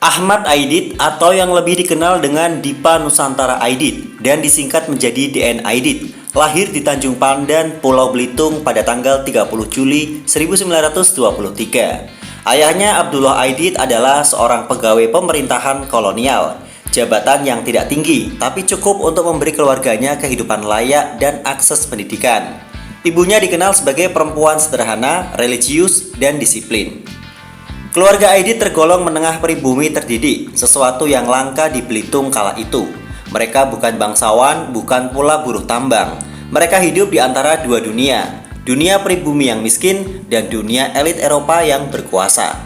Ahmad Aidit atau yang lebih dikenal dengan Dipa Nusantara Aidit dan disingkat menjadi DN Aidit, lahir di Tanjung Pandan, Pulau Belitung pada tanggal 30 Juli 1923. Ayahnya Abdullah Aidit adalah seorang pegawai pemerintahan kolonial, jabatan yang tidak tinggi tapi cukup untuk memberi keluarganya kehidupan layak dan akses pendidikan. Ibunya dikenal sebagai perempuan sederhana, religius, dan disiplin. Keluarga Aidit tergolong menengah pribumi terdidik, sesuatu yang langka di Belitung kala itu. Mereka bukan bangsawan, bukan pula buruh tambang. Mereka hidup di antara dua dunia, dunia pribumi yang miskin dan dunia elit Eropa yang berkuasa.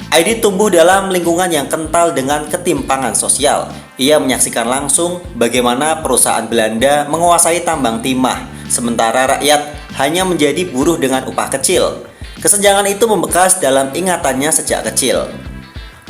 Aidit tumbuh dalam lingkungan yang kental dengan ketimpangan sosial. Ia menyaksikan langsung bagaimana perusahaan Belanda menguasai tambang timah, sementara rakyat hanya menjadi buruh dengan upah kecil. Kesenjangan itu membekas dalam ingatannya sejak kecil.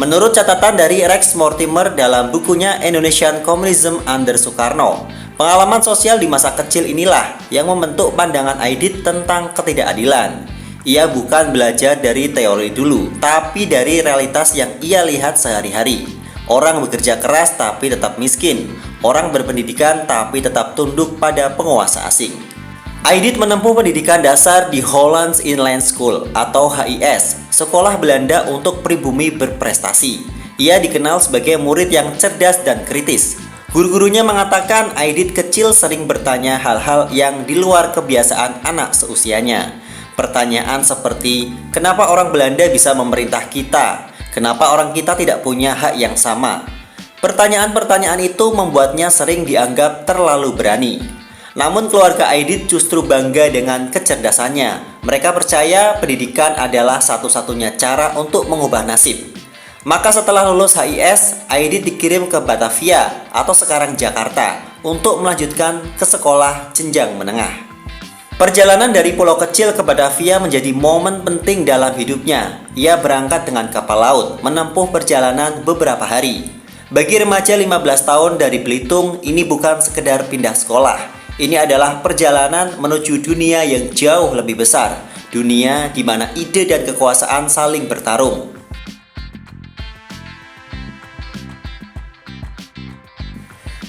Menurut catatan dari Rex Mortimer dalam bukunya Indonesian Communism Under Soekarno, pengalaman sosial di masa kecil inilah yang membentuk pandangan Aidit tentang ketidakadilan. Ia bukan belajar dari teori dulu, tapi dari realitas yang ia lihat sehari-hari. Orang bekerja keras tapi tetap miskin. Orang berpendidikan tapi tetap tunduk pada penguasa asing. Aidit menempuh pendidikan dasar di Hollands Inland School atau HIS, sekolah Belanda untuk pribumi berprestasi. Ia dikenal sebagai murid yang cerdas dan kritis. Guru-gurunya mengatakan Aidit kecil sering bertanya hal-hal yang di luar kebiasaan anak seusianya. Pertanyaan seperti, kenapa orang Belanda bisa memerintah kita? Kenapa orang kita tidak punya hak yang sama? Pertanyaan-pertanyaan itu membuatnya sering dianggap terlalu berani. Namun keluarga Aidit justru bangga dengan kecerdasannya. Mereka percaya pendidikan adalah satu-satunya cara untuk mengubah nasib. Maka setelah lulus HIS, Aidit dikirim ke Batavia atau sekarang Jakarta untuk melanjutkan ke sekolah jenjang menengah. Perjalanan dari pulau kecil ke Batavia menjadi momen penting dalam hidupnya. Ia berangkat dengan kapal laut, menempuh perjalanan beberapa hari. Bagi remaja 15 tahun dari Belitung, ini bukan sekedar pindah sekolah. Ini adalah perjalanan menuju dunia yang jauh lebih besar, dunia di mana ide dan kekuasaan saling bertarung.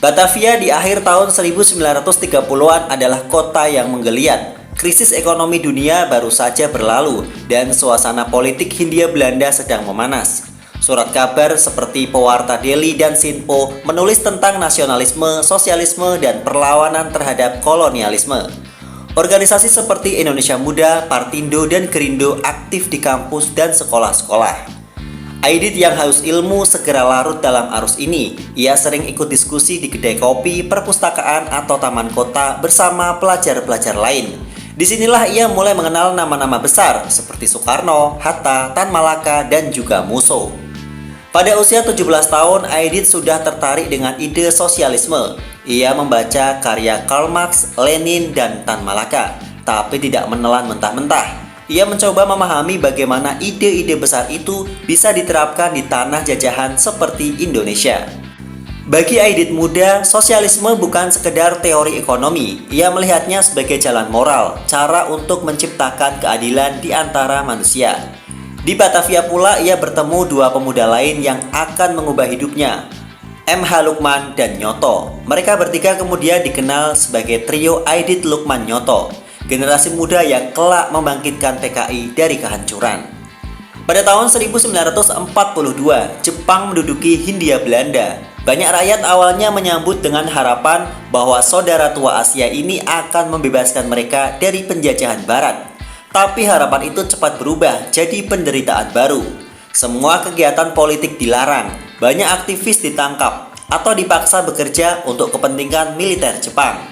Batavia di akhir tahun 1930-an adalah kota yang menggeliat. Krisis ekonomi dunia baru saja berlalu dan suasana politik Hindia Belanda sedang memanas. Surat kabar seperti Pewarta Delhi dan Sinpo menulis tentang nasionalisme, sosialisme, dan perlawanan terhadap kolonialisme. Organisasi seperti Indonesia Muda, Partindo, dan Gerindo aktif di kampus dan sekolah-sekolah. Aidit yang haus ilmu segera larut dalam arus ini. Ia sering ikut diskusi di kedai kopi, perpustakaan, atau taman kota bersama pelajar-pelajar lain. Disinilah ia mulai mengenal nama-nama besar seperti Soekarno, Hatta, Tan Malaka, dan juga Musso. Pada usia 17 tahun, Aidit sudah tertarik dengan ide sosialisme. Ia membaca karya Karl Marx, Lenin, dan Tan Malaka, tapi tidak menelan mentah-mentah. Ia mencoba memahami bagaimana ide-ide besar itu bisa diterapkan di tanah jajahan seperti Indonesia. Bagi Aidit muda, sosialisme bukan sekedar teori ekonomi. Ia melihatnya sebagai jalan moral, cara untuk menciptakan keadilan di antara manusia. Di Batavia pula ia bertemu dua pemuda lain yang akan mengubah hidupnya, M.H. Lukman dan Nyoto. Mereka bertiga kemudian dikenal sebagai trio Aidit Lukman Nyoto, generasi muda yang kelak membangkitkan PKI dari kehancuran. Pada tahun 1942, Jepang menduduki Hindia Belanda. Banyak rakyat awalnya menyambut dengan harapan bahwa saudara tua Asia ini akan membebaskan mereka dari penjajahan Barat. Tapi harapan itu cepat berubah jadi penderitaan baru. Semua kegiatan politik dilarang, banyak aktivis ditangkap atau dipaksa bekerja untuk kepentingan militer Jepang.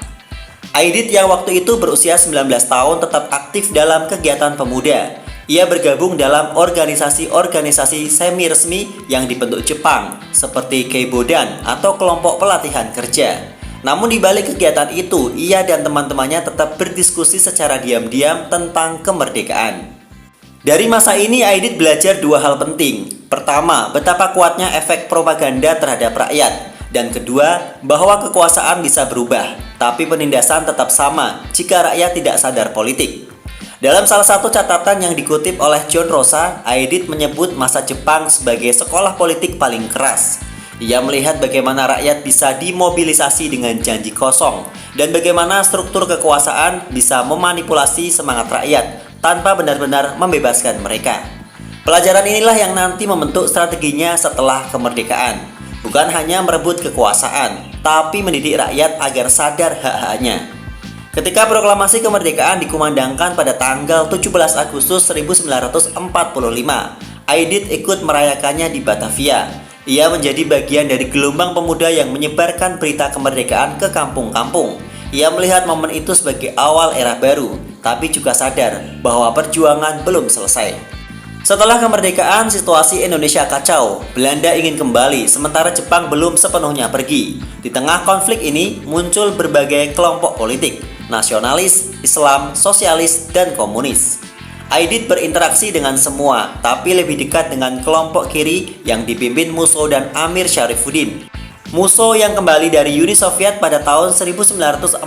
Aidit yang waktu itu berusia 19 tahun tetap aktif dalam kegiatan pemuda. Ia bergabung dalam organisasi-organisasi semi-resmi yang dibentuk Jepang, seperti Keibodan atau kelompok pelatihan kerja. Namun di balik kegiatan itu, ia dan teman-temannya tetap berdiskusi secara diam-diam tentang kemerdekaan. Dari masa ini, Aidit belajar dua hal penting. Pertama, betapa kuatnya efek propaganda terhadap rakyat. Dan kedua, bahwa kekuasaan bisa berubah, tapi penindasan tetap sama jika rakyat tidak sadar politik. Dalam salah satu catatan yang dikutip oleh John Rosa, Aidit menyebut masa Jepang sebagai sekolah politik paling keras. Ia melihat bagaimana rakyat bisa dimobilisasi dengan janji kosong dan bagaimana struktur kekuasaan bisa memanipulasi semangat rakyat tanpa benar-benar membebaskan mereka. Pelajaran inilah yang nanti membentuk strateginya setelah kemerdekaan. Bukan hanya merebut kekuasaan, tapi mendidik rakyat agar sadar hak-haknya. Ketika proklamasi kemerdekaan dikumandangkan pada tanggal 17 Agustus 1945, Aidit ikut merayakannya di Batavia. Ia menjadi bagian dari gelombang pemuda yang menyebarkan berita kemerdekaan ke kampung-kampung. Ia melihat momen itu sebagai awal era baru, tapi juga sadar bahwa perjuangan belum selesai. Setelah kemerdekaan, situasi Indonesia kacau. Belanda ingin kembali, sementara Jepang belum sepenuhnya pergi. Di tengah konflik ini, muncul berbagai kelompok politik, nasionalis, Islam, sosialis, dan komunis. Aidit berinteraksi dengan semua, tapi lebih dekat dengan kelompok kiri yang dipimpin Musso dan Amir Syarifuddin. Musso yang kembali dari Uni Soviet pada tahun 1948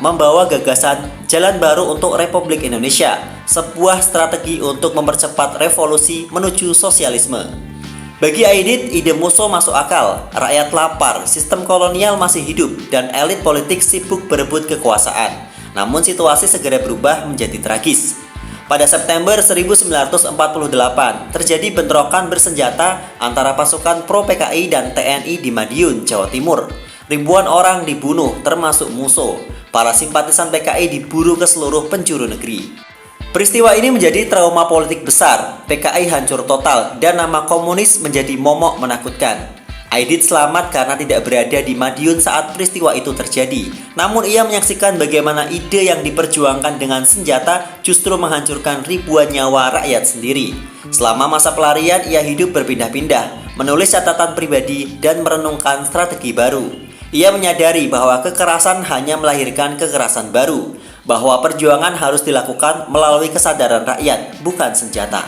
membawa gagasan Jalan Baru untuk Republik Indonesia, sebuah strategi untuk mempercepat revolusi menuju sosialisme. Bagi Aidit, ide Musso masuk akal. Rakyat lapar, sistem kolonial masih hidup, dan elit politik sibuk berebut kekuasaan. Namun situasi segera berubah menjadi tragis. Pada September 1948, terjadi bentrokan bersenjata antara pasukan pro-PKI dan TNI di Madiun, Jawa Timur. Ribuan orang dibunuh, termasuk Musso. Para simpatisan PKI diburu ke seluruh penjuru negeri. Peristiwa ini menjadi trauma politik besar. PKI hancur total dan nama komunis menjadi momok menakutkan. Aidit selamat karena tidak berada di Madiun saat peristiwa itu terjadi. Namun ia menyaksikan bagaimana ide yang diperjuangkan dengan senjata justru menghancurkan ribuan nyawa rakyat sendiri. Selama masa pelarian, ia hidup berpindah-pindah, menulis catatan pribadi dan merenungkan strategi baru. Ia menyadari bahwa kekerasan hanya melahirkan kekerasan baru, bahwa perjuangan harus dilakukan melalui kesadaran rakyat, bukan senjata.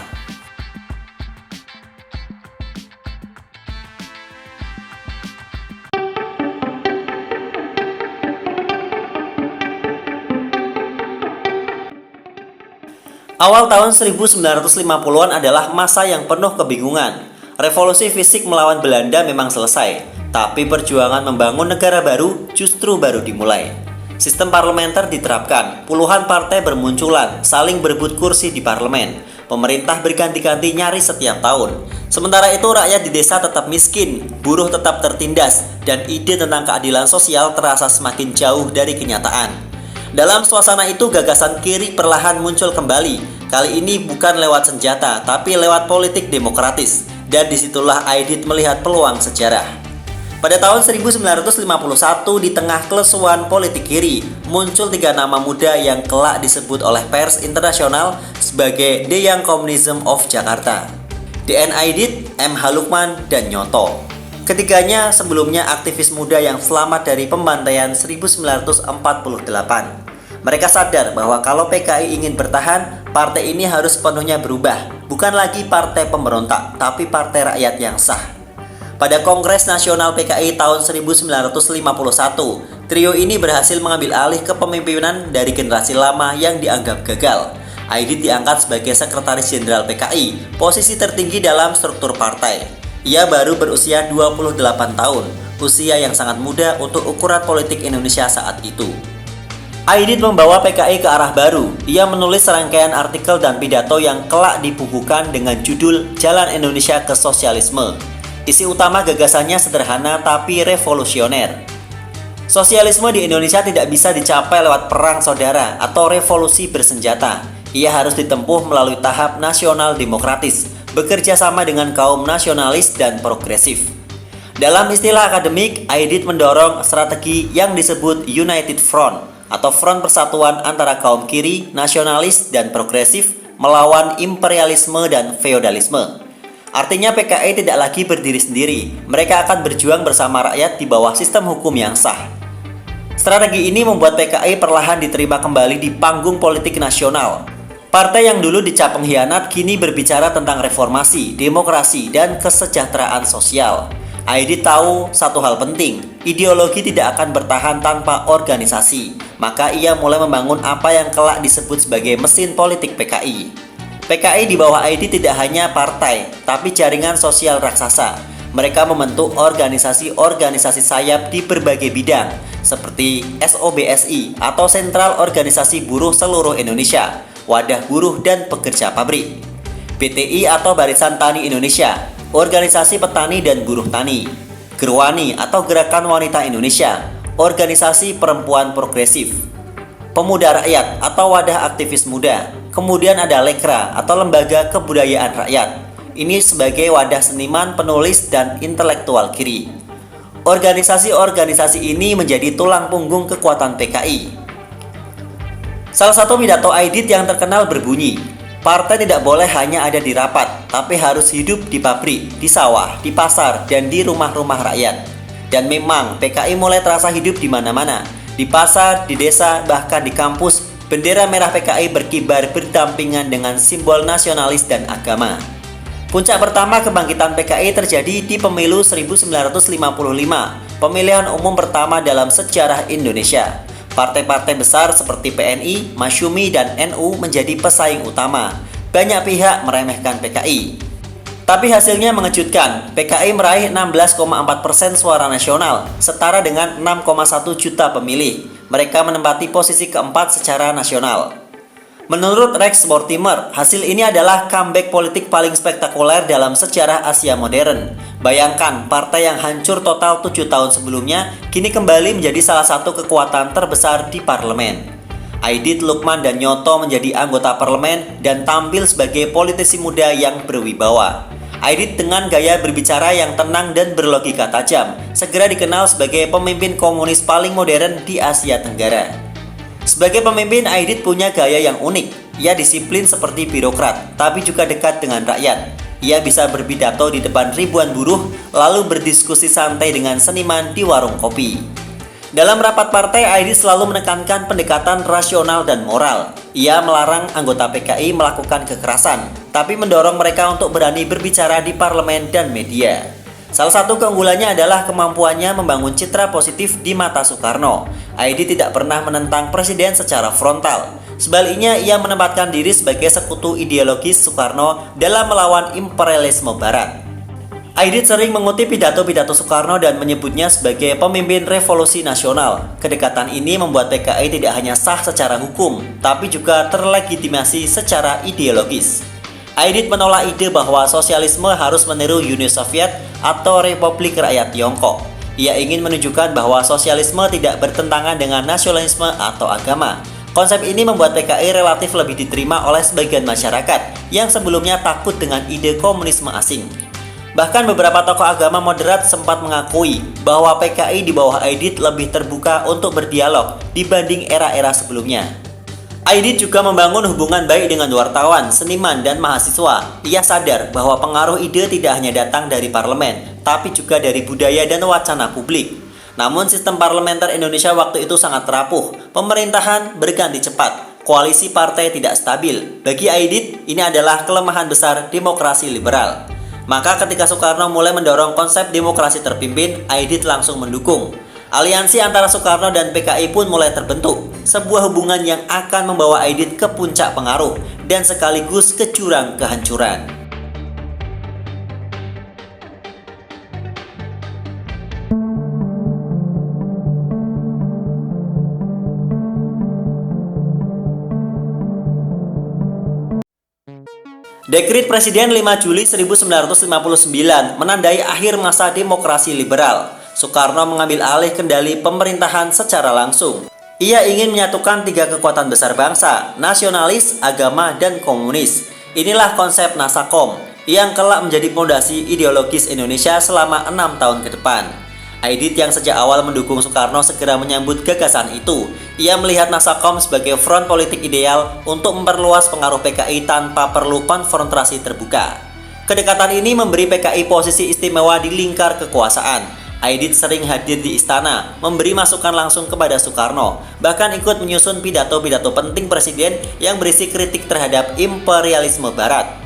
Awal tahun 1950-an adalah masa yang penuh kebingungan. Revolusi fisik melawan Belanda memang selesai, tapi perjuangan membangun negara baru justru baru dimulai. Sistem parlementer diterapkan, puluhan partai bermunculan, saling berebut kursi di parlemen. Pemerintah berganti-ganti nyaris setiap tahun. Sementara itu rakyat di desa tetap miskin, buruh tetap tertindas, dan ide tentang keadilan sosial terasa semakin jauh dari kenyataan. Dalam suasana itu, gagasan kiri perlahan muncul kembali. Kali ini bukan lewat senjata, tapi lewat politik demokratis. Dan disitulah Aidit melihat peluang sejarah. Pada tahun 1951, di tengah kelesuan politik kiri, muncul 3 nama muda yang kelak disebut oleh pers internasional sebagai The Young Communism of Jakarta. D.N. Aidit, M. H. Lukman, dan Nyoto. Ketiganya sebelumnya aktivis muda yang selamat dari pembantaian 1948. Mereka sadar bahwa kalau PKI ingin bertahan, partai ini harus sepenuhnya berubah. Bukan lagi partai pemberontak, tapi partai rakyat yang sah. Pada Kongres Nasional PKI tahun 1951, trio ini berhasil mengambil alih kepemimpinan dari generasi lama yang dianggap gagal. Aidit diangkat sebagai Sekretaris Jenderal PKI, posisi tertinggi dalam struktur partai. Ia baru berusia 28 tahun, usia yang sangat muda untuk ukuran politik Indonesia saat itu. Aidit membawa PKI ke arah baru. Ia menulis serangkaian artikel dan pidato yang kelak dibukukan dengan judul Jalan Indonesia ke Sosialisme. Isi utama gagasannya sederhana tapi revolusioner. Sosialisme di Indonesia tidak bisa dicapai lewat perang saudara atau revolusi bersenjata. Ia harus ditempuh melalui tahap nasional demokratis, bekerja sama dengan kaum nasionalis dan progresif. Dalam istilah akademik, Aidit mendorong strategi yang disebut United Front atau front persatuan antara kaum kiri, nasionalis, dan progresif melawan imperialisme dan feodalisme. Artinya PKI tidak lagi berdiri sendiri, mereka akan berjuang bersama rakyat di bawah sistem hukum yang sah. Strategi ini membuat PKI perlahan diterima kembali di panggung politik nasional. Partai yang dulu dicap pengkhianat kini berbicara tentang reformasi, demokrasi, dan kesejahteraan sosial. Aidit tahu satu hal penting, ideologi tidak akan bertahan tanpa organisasi. maka ia mulai membangun apa yang kelak disebut sebagai mesin politik PKI. PKI di bawah Aidit tidak hanya partai, tapi jaringan sosial raksasa. Mereka membentuk organisasi-organisasi sayap di berbagai bidang, seperti SOBSI atau Sentral Organisasi Buruh Seluruh Indonesia, Wadah Buruh dan Pekerja Pabrik, BTI atau Barisan Tani Indonesia, Organisasi Petani dan Buruh Tani, Gerwani atau Gerakan Wanita Indonesia, Organisasi Perempuan Progresif, Pemuda Rakyat atau Wadah Aktivis Muda, kemudian ada Lekra atau Lembaga Kebudayaan Rakyat. Ini sebagai wadah seniman, penulis, dan intelektual kiri. Organisasi-organisasi ini menjadi tulang punggung kekuatan PKI. Salah satu pidato Aidit yang terkenal berbunyi, "Partai tidak boleh hanya ada di rapat, tapi harus hidup di pabrik, di sawah, di pasar, dan di rumah-rumah rakyat." Dan memang PKI mulai terasa hidup di mana-mana, di pasar, di desa, bahkan di kampus. Bendera merah PKI berkibar berdampingan dengan simbol nasionalis dan agama. Puncak pertama kebangkitan PKI terjadi di pemilu 1955, pemilihan umum pertama dalam sejarah Indonesia. Partai-partai besar seperti PNI, Masyumi, dan NU menjadi pesaing utama. Banyak pihak meremehkan PKI. Tapi hasilnya mengejutkan, PKI meraih 16,4% suara nasional, setara dengan 6,1 juta pemilih. Mereka menempati posisi keempat secara nasional. Menurut Rex Mortimer, hasil ini adalah comeback politik paling spektakuler dalam sejarah Asia modern. Bayangkan, partai yang hancur total 7 tahun sebelumnya, kini kembali menjadi salah satu kekuatan terbesar di parlemen. Aidit, Lukman, dan Nyoto menjadi anggota parlemen dan tampil sebagai politisi muda yang berwibawa. Aidit dengan gaya berbicara yang tenang dan berlogika tajam, segera dikenal sebagai pemimpin komunis paling modern di Asia Tenggara. Sebagai pemimpin, Aidit punya gaya yang unik. Ia disiplin seperti birokrat, tapi juga dekat dengan rakyat. Ia bisa berpidato di depan ribuan buruh, lalu berdiskusi santai dengan seniman di warung kopi. Dalam rapat partai, Aidit selalu menekankan pendekatan rasional dan moral. Ia melarang anggota PKI melakukan kekerasan, tapi mendorong mereka untuk berani berbicara di parlemen dan media. Salah satu keunggulannya adalah kemampuannya membangun citra positif di mata Soekarno. Aidit tidak pernah menentang presiden secara frontal. Sebaliknya, ia menempatkan diri sebagai sekutu ideologis Soekarno dalam melawan imperialisme Barat. Aidit sering mengutip pidato-pidato Soekarno dan menyebutnya sebagai pemimpin revolusi nasional. Kedekatan ini membuat PKI tidak hanya sah secara hukum, tapi juga terlegitimasi secara ideologis. Aidit menolak ide bahwa sosialisme harus meniru Uni Soviet atau Republik Rakyat Tiongkok. Ia ingin menunjukkan bahwa sosialisme tidak bertentangan dengan nasionalisme atau agama. Konsep ini membuat PKI relatif lebih diterima oleh sebagian masyarakat yang sebelumnya takut dengan ide komunisme asing. Bahkan beberapa tokoh agama moderat sempat mengakui bahwa PKI di bawah Aidit lebih terbuka untuk berdialog dibanding era-era sebelumnya. Aidit juga membangun hubungan baik dengan wartawan, seniman, dan mahasiswa. Ia sadar bahwa pengaruh ide tidak hanya datang dari parlemen, tapi juga dari budaya dan wacana publik. Namun sistem parlementer Indonesia waktu itu sangat rapuh, pemerintahan berganti cepat, koalisi partai tidak stabil. Bagi Aidit, ini adalah kelemahan besar demokrasi liberal. Maka ketika Soekarno mulai mendorong konsep demokrasi terpimpin, Aidit langsung mendukung. Aliansi antara Soekarno dan PKI pun mulai terbentuk, sebuah hubungan yang akan membawa Aidit ke puncak pengaruh dan sekaligus ke jurang kehancuran. Dekrit Presiden 5 Juli 1959 menandai akhir masa demokrasi liberal. Soekarno mengambil alih kendali pemerintahan secara langsung. Ia ingin menyatukan tiga kekuatan besar bangsa, nasionalis, agama, dan komunis. Inilah konsep Nasakom yang kelak menjadi fondasi ideologis Indonesia selama 6 tahun ke depan. Aidit yang sejak awal mendukung Soekarno segera menyambut gagasan itu. Ia melihat Nasakom sebagai front politik ideal untuk memperluas pengaruh PKI tanpa perlu konfrontasi terbuka. Kedekatan ini memberi PKI posisi istimewa di lingkar kekuasaan. Aidit sering hadir di istana, memberi masukan langsung kepada Soekarno, bahkan ikut menyusun pidato-pidato penting presiden yang berisi kritik terhadap imperialisme Barat.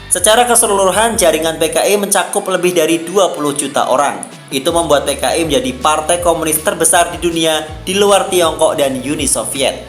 Secara keseluruhan, jaringan PKI mencakup lebih dari 20 juta orang. Itu membuat PKI menjadi partai komunis terbesar di dunia di luar Tiongkok dan Uni Soviet.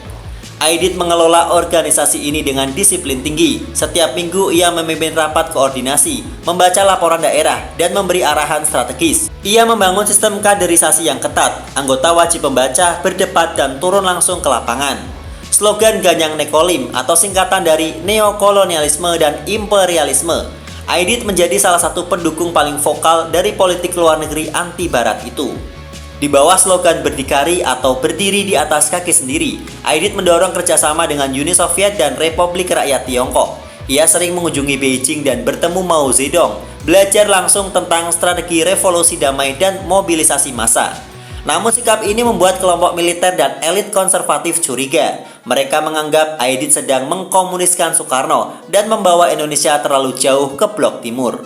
Aidit mengelola organisasi ini dengan disiplin tinggi. Setiap minggu ia memimpin rapat koordinasi, membaca laporan daerah, dan memberi arahan strategis. Ia membangun sistem kaderisasi yang ketat. Anggota wajib membaca, berdebat, dan turun langsung ke lapangan. Slogan Ganyang Nekolim atau singkatan dari neokolonialisme dan imperialisme. Aidit menjadi salah satu pendukung paling vokal dari politik luar negeri anti-barat itu. Di bawah slogan berdikari atau berdiri di atas kaki sendiri, Aidit mendorong kerjasama dengan Uni Soviet dan Republik Rakyat Tiongkok. Ia sering mengunjungi Beijing dan bertemu Mao Zedong, belajar langsung tentang strategi revolusi damai dan mobilisasi massa. Namun sikap ini membuat kelompok militer dan elit konservatif curiga. Mereka menganggap Aidit sedang mengkomuniskan Soekarno dan membawa Indonesia terlalu jauh ke blok timur.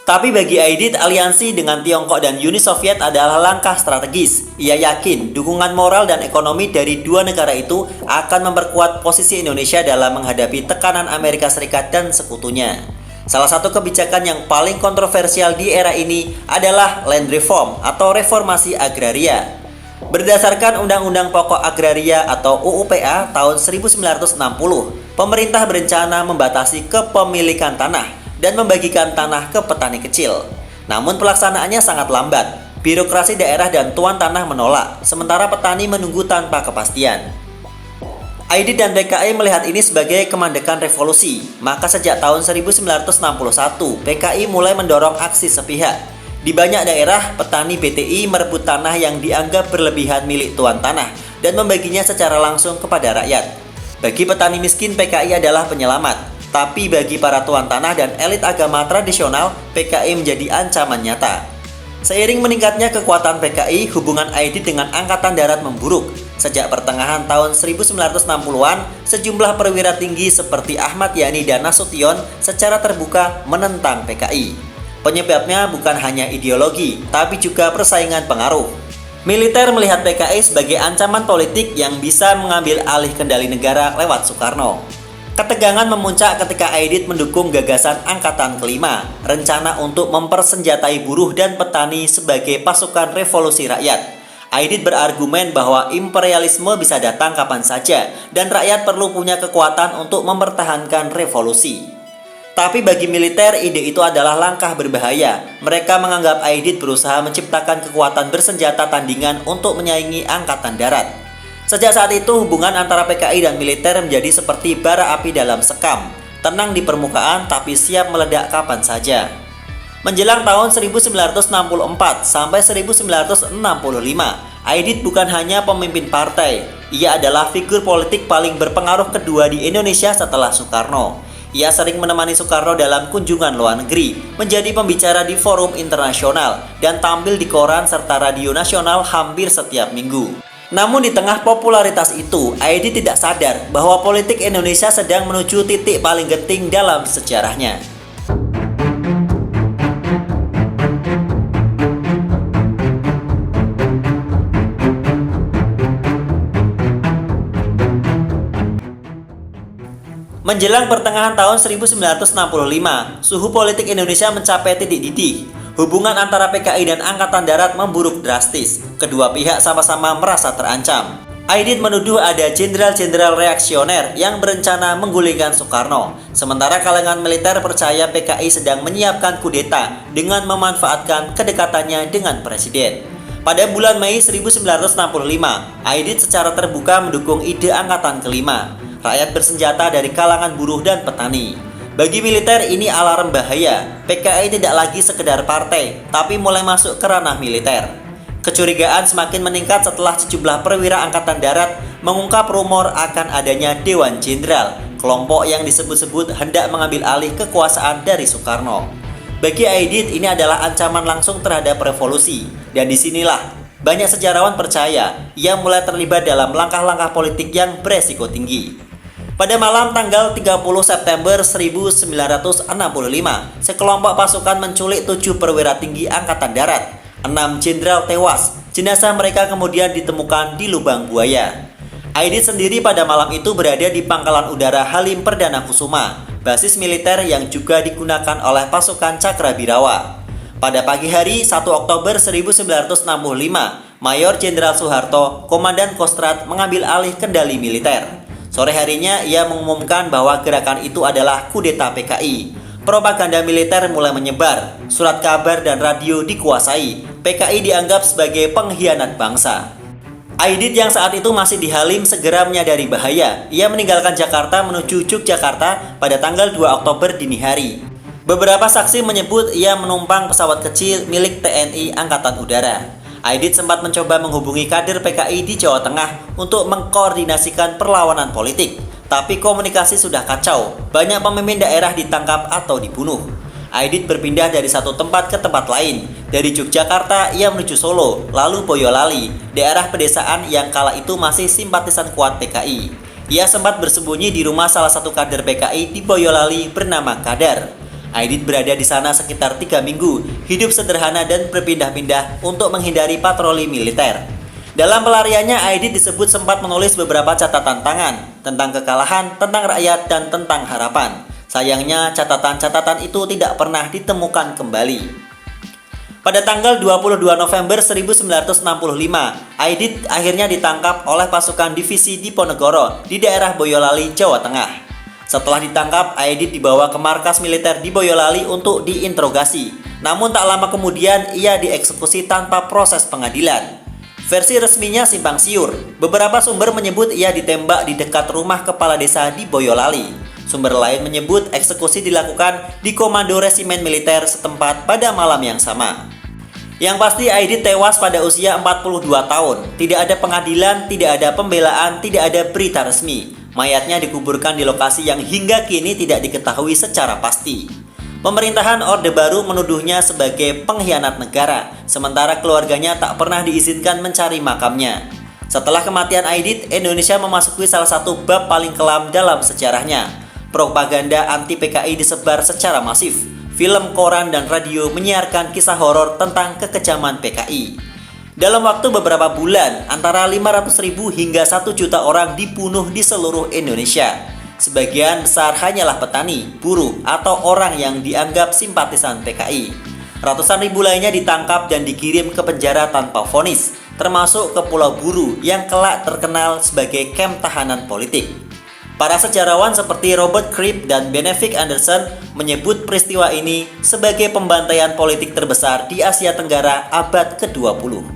Tapi bagi Aidit, aliansi dengan Tiongkok dan Uni Soviet adalah langkah strategis. Ia yakin dukungan moral dan ekonomi dari dua negara itu akan memperkuat posisi Indonesia dalam menghadapi tekanan Amerika Serikat dan sekutunya. Salah satu kebijakan yang paling kontroversial di era ini adalah Land Reform atau reformasi agraria. Berdasarkan Undang-Undang Pokok Agraria atau UUPA tahun 1960, pemerintah berencana membatasi kepemilikan tanah dan membagikan tanah ke petani kecil. Namun pelaksanaannya sangat lambat. Birokrasi daerah dan tuan tanah menolak, sementara petani menunggu tanpa kepastian. Aidit dan PKI melihat ini sebagai kemandekan revolusi. Maka sejak tahun 1961, PKI mulai mendorong aksi sepihak. Di banyak daerah, petani BTI merebut tanah yang dianggap berlebihan milik tuan tanah dan membaginya secara langsung kepada rakyat. Bagi petani miskin, PKI adalah penyelamat. Tapi bagi para tuan tanah dan elit agama tradisional, PKI menjadi ancaman nyata. Seiring meningkatnya kekuatan PKI, hubungan Aidit dengan Angkatan Darat memburuk. Sejak pertengahan tahun 1960-an, sejumlah perwira tinggi seperti Ahmad Yani dan Nasution secara terbuka menentang PKI. Penyebabnya bukan hanya ideologi, tapi juga persaingan pengaruh. Militer melihat PKI sebagai ancaman politik yang bisa mengambil alih kendali negara lewat Soekarno. Ketegangan memuncak ketika Aidit mendukung gagasan Angkatan Kelima, rencana untuk mempersenjatai buruh dan petani sebagai pasukan revolusi rakyat. Aidit berargumen bahwa imperialisme bisa datang kapan saja dan rakyat perlu punya kekuatan untuk mempertahankan revolusi. Tapi bagi militer, ide itu adalah langkah berbahaya. Mereka menganggap Aidit berusaha menciptakan kekuatan bersenjata tandingan untuk menyaingi Angkatan Darat. Sejak saat itu, hubungan antara PKI dan militer menjadi seperti bara api dalam sekam, tenang di permukaan tapi siap meledak kapan saja. Menjelang tahun 1964 sampai 1965, Aidit bukan hanya pemimpin partai, ia adalah figur politik paling berpengaruh kedua di Indonesia setelah Soekarno. Ia sering menemani Soekarno dalam kunjungan luar negeri, menjadi pembicara di forum internasional, dan tampil di koran serta radio nasional hampir setiap minggu. Namun di tengah popularitas itu, Aidit tidak sadar bahwa politik Indonesia sedang menuju titik paling genting dalam sejarahnya. Menjelang pertengahan tahun 1965, suhu politik Indonesia mencapai titik didih. Hubungan antara PKI dan Angkatan Darat memburuk drastis. Kedua pihak sama-sama merasa terancam. Aidit menuduh ada jenderal-jenderal reaksioner yang berencana menggulingkan Soekarno. Sementara kalangan militer percaya PKI sedang menyiapkan kudeta dengan memanfaatkan kedekatannya dengan presiden. Pada bulan Mei 1965, Aidit secara terbuka mendukung ide Angkatan Kelima, rakyat bersenjata dari kalangan buruh dan petani. Bagi militer ini alarm bahaya. PKI tidak lagi sekedar partai, tapi mulai masuk ke ranah militer. Kecurigaan semakin meningkat setelah sejumlah perwira Angkatan Darat mengungkap rumor akan adanya Dewan Jenderal, kelompok yang disebut-sebut hendak mengambil alih kekuasaan dari Soekarno. Bagi Aidit ini adalah ancaman langsung terhadap revolusi, dan disinilah banyak sejarawan percaya ia mulai terlibat dalam langkah-langkah politik yang beresiko tinggi. Pada malam tanggal 30 September 1965, sekelompok pasukan menculik 7 perwira tinggi Angkatan Darat. 6 jenderal tewas. Jenazah mereka kemudian ditemukan di lubang buaya. Aidit sendiri pada malam itu berada di Pangkalan Udara Halim Perdana Kusuma, basis militer yang juga digunakan oleh pasukan Cakrabirawa. Pada pagi hari 1 Oktober 1965, Mayor Jenderal Soeharto, Komandan Kostrad, mengambil alih kendali militer. Sore harinya ia mengumumkan bahwa gerakan itu adalah kudeta PKI. Propaganda militer mulai menyebar, surat kabar dan radio dikuasai. PKI dianggap sebagai pengkhianat bangsa. Aidit yang saat itu masih di Halim segera menyadari bahaya. Ia meninggalkan Jakarta menuju Yogyakarta pada tanggal 2 Oktober dini hari. Beberapa saksi menyebut ia menumpang pesawat kecil milik TNI Angkatan Udara. Aidit sempat mencoba menghubungi kader PKI di Jawa Tengah untuk mengkoordinasikan perlawanan politik, tapi komunikasi sudah kacau. Banyak pemimpin daerah ditangkap atau dibunuh. Aidit berpindah dari satu tempat ke tempat lain. Dari Yogyakarta ia menuju Solo, lalu Boyolali, daerah pedesaan yang kala itu masih simpatisan kuat PKI. Ia sempat bersembunyi di rumah salah satu kader PKI di Boyolali bernama Kadar. Aidit berada di sana sekitar 3 minggu, hidup sederhana dan berpindah-pindah untuk menghindari patroli militer. Dalam pelariannya, Aidit disebut sempat menulis beberapa catatan tangan tentang kekalahan, tentang rakyat, dan tentang harapan. Sayangnya, catatan-catatan itu tidak pernah ditemukan kembali. Pada tanggal 22 November 1965, Aidit akhirnya ditangkap oleh pasukan divisi Diponegoro di daerah Boyolali, Jawa Tengah. Setelah ditangkap, Aidit dibawa ke markas militer di Boyolali untuk diinterogasi. Namun tak lama kemudian ia dieksekusi tanpa proses pengadilan. Versi resminya simpang siur. Beberapa sumber menyebut ia ditembak di dekat rumah kepala desa di Boyolali. Sumber lain menyebut eksekusi dilakukan di komando resimen militer setempat pada malam yang sama. Yang pasti Aidit tewas pada usia 42 tahun. Tidak ada pengadilan, tidak ada pembelaan, tidak ada berita resmi. Mayatnya dikuburkan di lokasi yang hingga kini tidak diketahui secara pasti. Pemerintahan Orde Baru menuduhnya sebagai pengkhianat negara, sementara keluarganya tak pernah diizinkan mencari makamnya. Setelah kematian Aidit, Indonesia memasuki salah satu bab paling kelam dalam sejarahnya. Propaganda anti-PKI disebar secara masif. Film, koran, dan radio menyiarkan kisah horor tentang kekejaman PKI. Dalam waktu beberapa bulan, antara 500.000 hingga 1 juta orang dibunuh di seluruh Indonesia. Sebagian besar hanyalah petani, buruh, atau orang yang dianggap simpatisan PKI. Ratusan ribu lainnya ditangkap dan dikirim ke penjara tanpa vonis, termasuk ke Pulau Buru yang kelak terkenal sebagai kamp tahanan politik. Para sejarawan seperti Robert Cribb dan Benedict Anderson menyebut peristiwa ini sebagai pembantaian politik terbesar di Asia Tenggara abad ke-20.